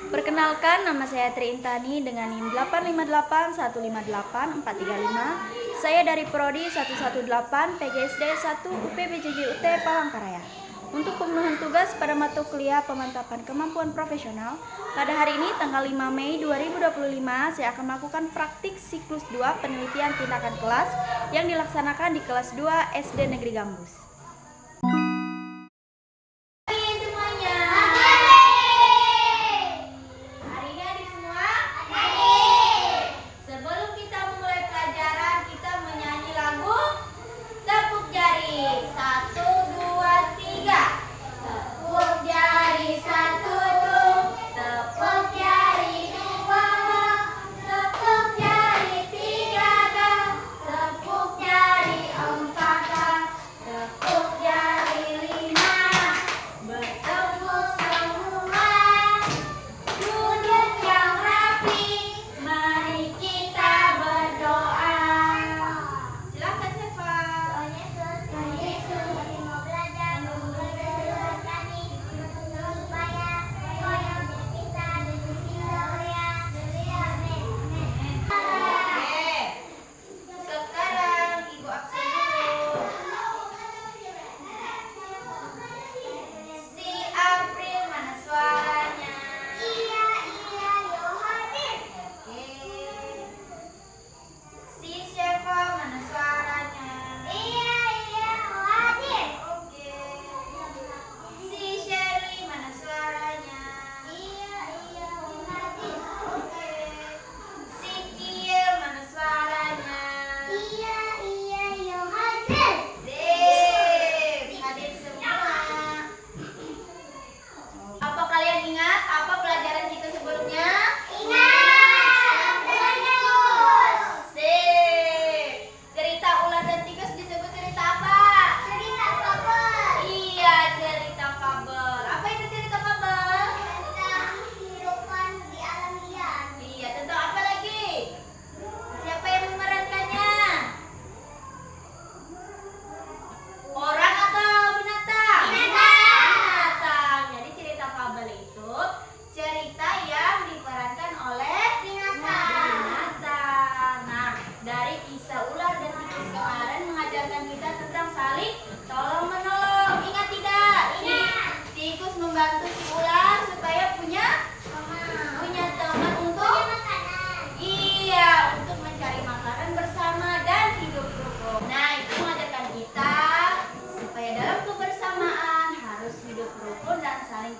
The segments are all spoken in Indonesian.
Perkenalkan, nama saya Tri Intani dengan NIM 858158435. Saya dari Prodi 118 PGSD 1 UPBJJ UT Palangkaraya. Untuk pemenuhan tugas pada mata kuliah pemantapan kemampuan profesional, pada hari ini tanggal 5 Mei 2025 saya akan melakukan praktik siklus 2 penelitian tindakan kelas yang dilaksanakan di kelas 2 SD Negeri Gambus.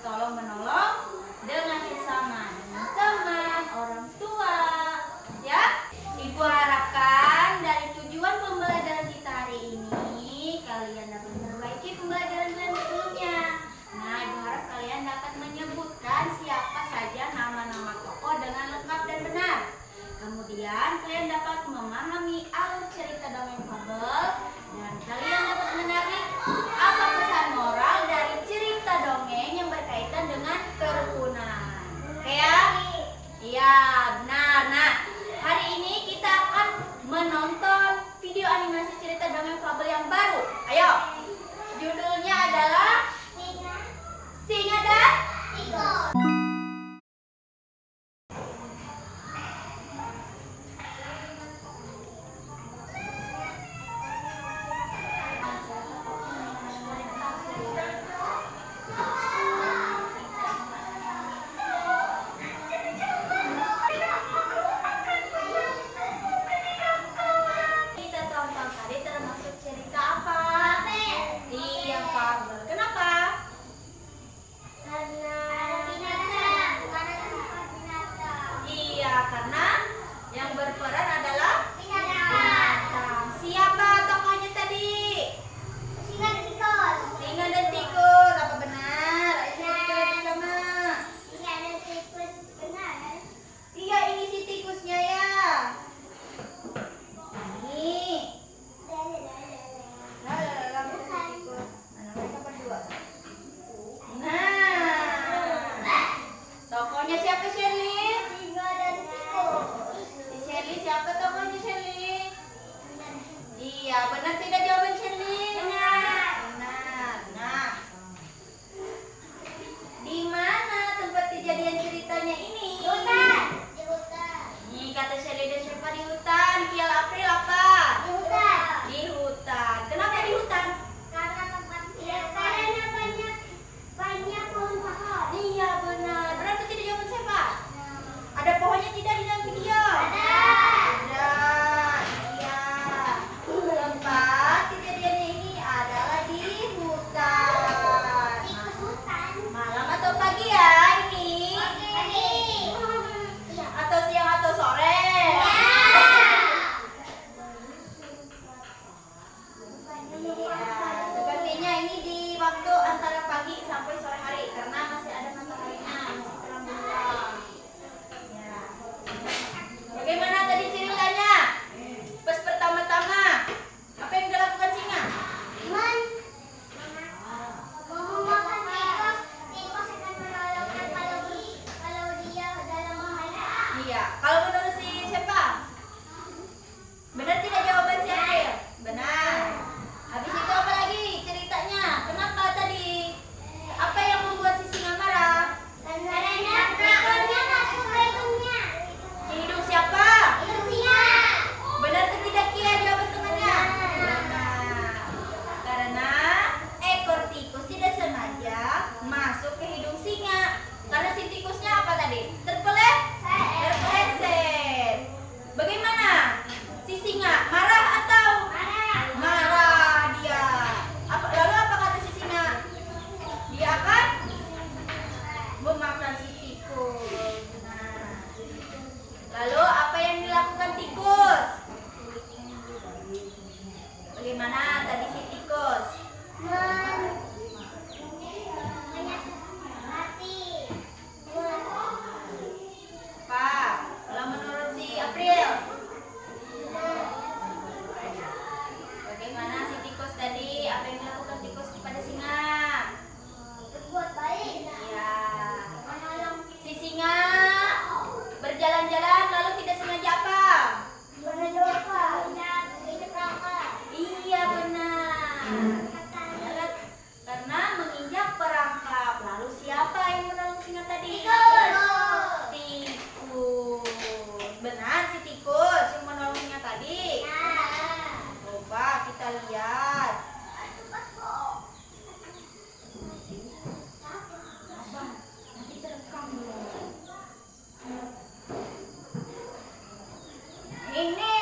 Tolong menolong dengan sesama. Iya. Kalau menurut si siapa? Benar tidak jawaban si April? Benar. Habis itu apa lagi ceritanya? Kenapa tadi? Apa yang membuat si singa marah? Karena ekornya masuk ke hidungnya. Hidung siapa? Hidung singa. Benar atau tidak Kia jawaban temannya? Benar. Karena ekor tikus tidak sengaja masuk ke hidung singa. Karena si tikusnya apa tadi? Terpeleset. Bagaimana? Si singa marah atau? Marah dia. Lalu apa kata si singa? Dia akan memakan si tikus. Nah. Lalu apa yang dilakukan tikus? Bagaimana tadi si tikus? Pak, kalau menurut si April, bagaimana si tikus tadi? Apa yang dilakukan tikus kepada singa? Berbuat baik. Ya. Si singa berjalan-jalan lalu tidak sengaja apa? Iya benar. Karena menginjak perangkap. Lalu siapa yang menolong singa tadi? Tikus. Benar si tikus yang menolong singa tadi. Coba kita lihat. Nanti terekam loh. Ini.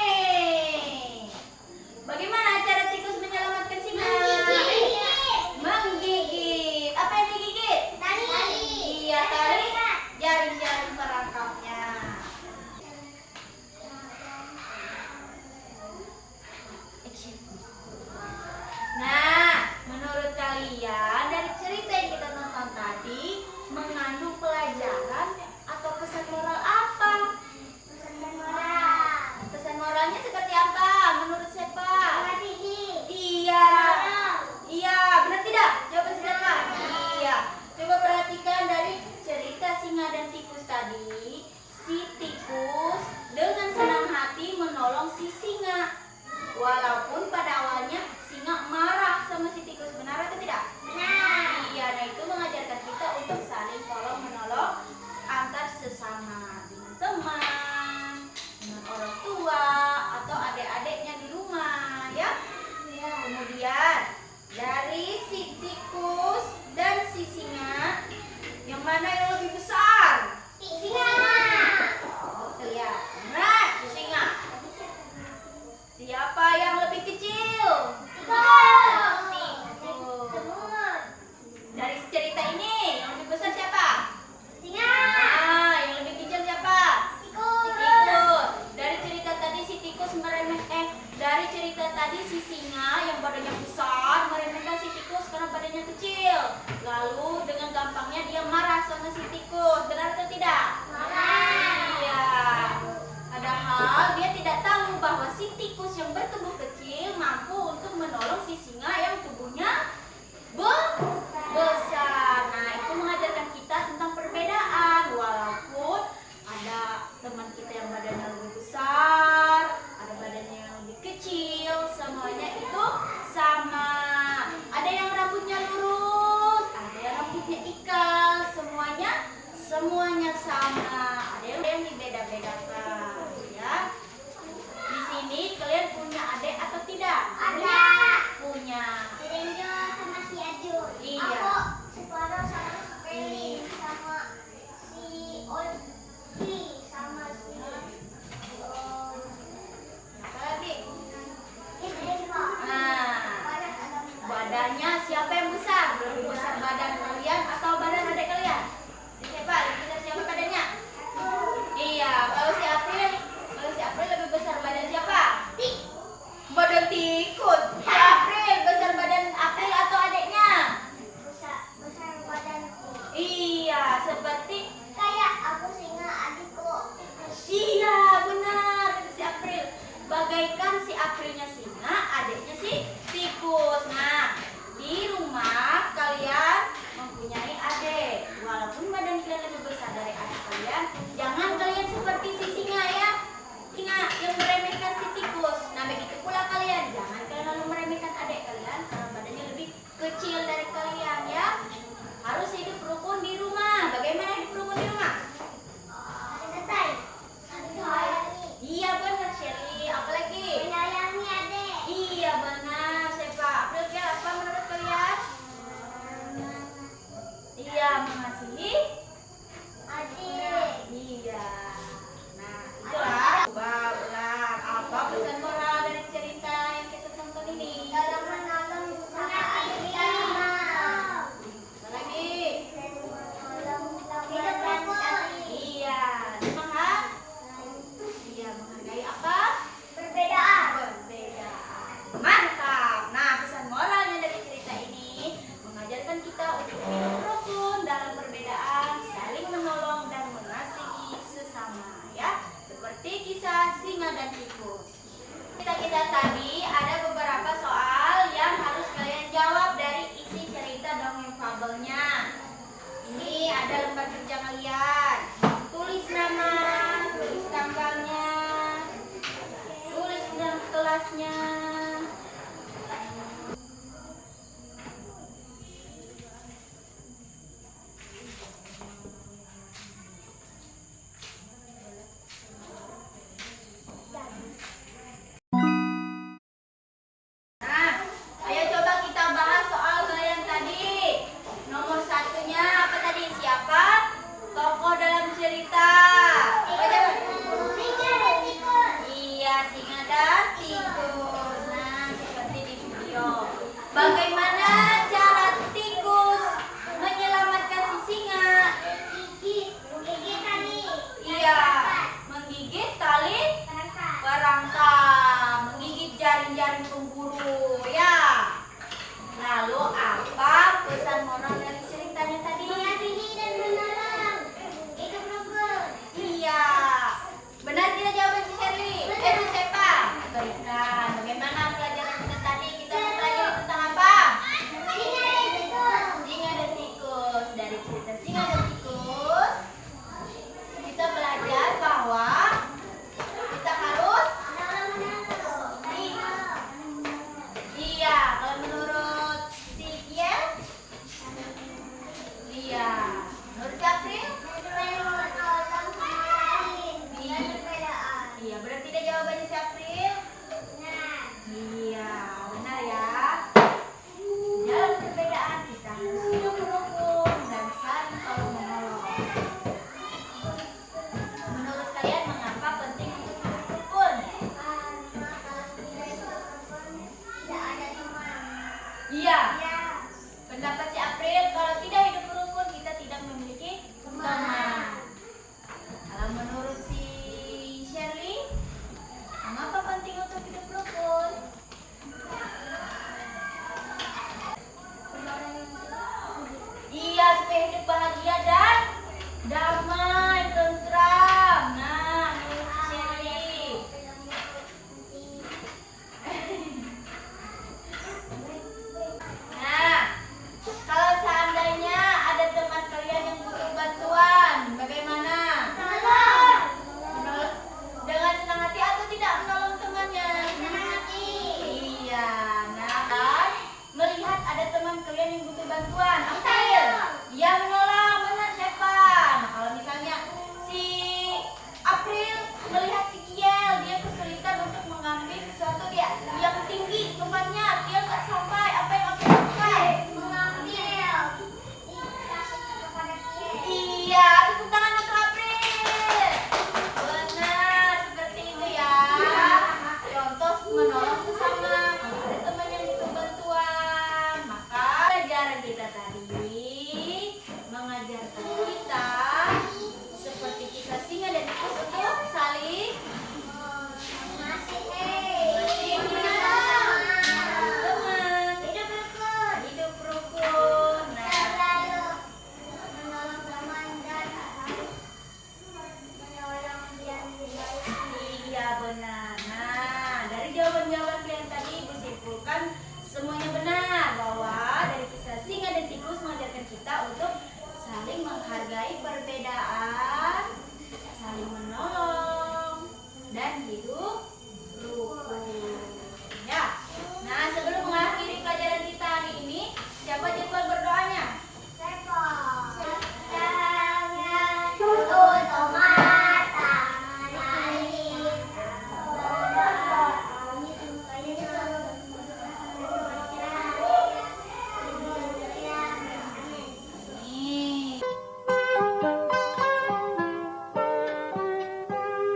Bagaimana cara tikus menyelamatkan singa? Menggigit. Apa yang digigit? Iya, tali. Jaring-jaring perangkapnya. Action. Nah, menurut kalian dari cerita yang kita tonton tadi mengandung pelajaran atau pesan moral apa? Pesan moralnya seperti apa? Menurut siapa? Iya. Iya, benar tidak? Jawaban siapa? Iya. Coba perhatikan dari cerita singa dan tikus tadi. Si tikus dengan senang hati menolong si singa. Walaupun pada awalnya singa marah sama si tikus. Benar atau tidak? Iya, nah itu mengajarkan kita untuk saling tolong menolong antar sesama, dengan teman, dengan orang tua, atau adik-adiknya di rumah, ya. Kemudian dari si tikus dan si singa, yang mana yang lebih besar? Betul ya. Nah, si singa. Siapa yang lebih kecil? Tikus. Dari cerita ini yang lebih besar siapa? Yang lebih kecil siapa? Tikus. Dari cerita tadi si tikus dari cerita tadi si singa yang badannya besar meremehkan si tikus karena badannya kecil. Lalu dengan gampangnya dia marah sama si tikus. Benar atau tidak? Iya. Padahal dia tidak tahu bahwa si tikus yang bertubuh kecil mampu untuk menolong si singa yang tubuhnya besar. Nah, itu mengajarkan kita tentang perbedaan. Walaupun ada teman kita yang badannya lebih besar, ada badannya yang lebih kecil, semuanya itu sama. Ada yang rambutnya lurus, ada yang rambutnya ikal, semuanya sama. Ada yang dibeda-bedakan, ya. Di sini kalian punya adik atau tidak? Ada. Punya. Sama si Ajul. Iya. Aku separuh sama si Peli, sama si Odi, sama si Apa lagi? Isma. Nah, badannya siapa yang besar? Lebih besar badan kalian atau badan adik kalian? Siapa? Lebih besar siapa badannya? Iya, kalau si ada lembar kerja kalian. Tulis nama, tulis tanggalnya, tulis nama kelasnya. Nah, ayo coba kita bahas soal kalian tadi. Nomor satunya apa tadi? Siapa tokoh dalam cerita? Singa dan tikus. Iya, singa dan tikus. Nah, seperti di video. Bagaimana cara tikus menyelamatkan si singa? Menggigit tali. Iya, menggigit tali Perangkap. perangkap, menggigit jaring-jaring pemburu. Ya. Lalu apa pesan moral dari ceritanya tadi? Mengasihi dan menolong. Hidup rukun. Iya. Benar tidak jawaban si Shirley? Si Sepa? Atau Ikan? Bagaimana pelajaran kita tadi? Kita mempelajari tentang apa? Singa dan tikus. Singa dan tikus. Dari cerita singa dan tikus, kita belajar bahwa kita harus iya, kalau menurut si Kiel, iya. Menurut si April? Iya, berarti tidak jawabannya si April? Iya, benar ya. Dalam perbedaan kita harus hidup rukun dan saling tolong menolong. Menurut kalian mengapa penting untuk hidup rukun? Iya. Pendapat si April, kalau tidak hidup rukun kita tidak memiliki teman. Kalau menurut si Shirley, mengapa penting untuk hidup rukun? Iya, supaya hidup bahagia dan damai, tentram. Nah, menurut Shirley. Nah, kalau seandainya ada teman kalian yang butuh bantuan, bagaimana? Menolong dengan senang hati atau tidak menolong temannya? Iya, nah kan melihat ada teman kalian yang butuh bantuan, April, dia menolong, benar siapa? Nah, kalau misalnya si April melihat si Kiel, dia kesulitan untuk mengambil sesuatu dia yang tinggi tempatnya, dia nggak sampai, apa yang April lakukan? Iya, tepuk tangan untuk April. Benar, seperti itu ya. Contoh menolong sesama. Kalau ada teman yang butuh bantuan, maka pelajaran kita tadi mengajarkan kita seperti kisah singa dan tikus untuk saling mengasihi teman, hidup rukun. Nah, iya benar. Nah, dari jawaban-jawaban kalian tadi Ibu simpulkan semuanya benar bahwa dari kisah singa dan tikus mengajarkan kita untuk saling menghargai perbedaan.